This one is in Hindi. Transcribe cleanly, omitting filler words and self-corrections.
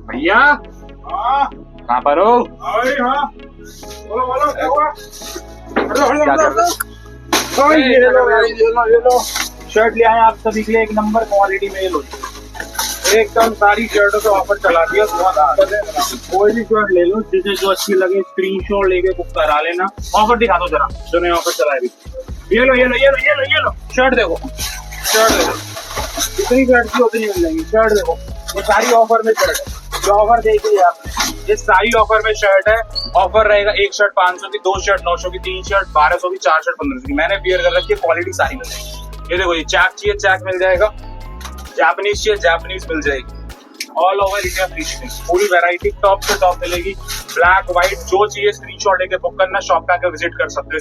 भैया हाँ कहाँ पर हो? भाई हाँ बोलो बोलो क्या हुआ? ये लो शर्ट ले आए आप सभी के लिए, एक नंबर क्वालिटी में। ये लो एकदम सारी शर्टों पे ऑफर चला दिया। बहुत ऑफर है। कोई भी शर्ट ले लो, जिसे जो अच्छी लगे स्क्रीनशॉट लेके बुक करा लेना। ऑफर दिखा दो जरा जो नया ऑफर चला है अभी। ये लो ये लो ये लो ये लो ये लो शर्ट देखो, शर्ट देखो, जितनी शर्ट की उतनी मिल जाएगी। शर्ट देखो, ये सारी ऑफर में शर्ट है। जो ऑफर देखिए आपने, ये सारी ऑफर में शर्ट है। ऑफर रहेगा एक शर्ट 500 की, 2 शर्ट 900 की, 3 शर्ट 1200 की, 4 शर्ट 1500 की। मैंने वियर कर रखी है, क्वालिटी सारी मिल जाएगी। ये देखो, ये चैक चाहिए चैक मिल जाएगा, जापानीज चाहिए जापानीज मिल जाएगी। All over India free shipping, पूरी वैरायटी टॉप से टॉप मिलेगी। ब्लैक व्हाइट जो चाहिए स्क्रीनशॉट लेके बुक करना, शॉप पे आकर विजिट कर सकते हो।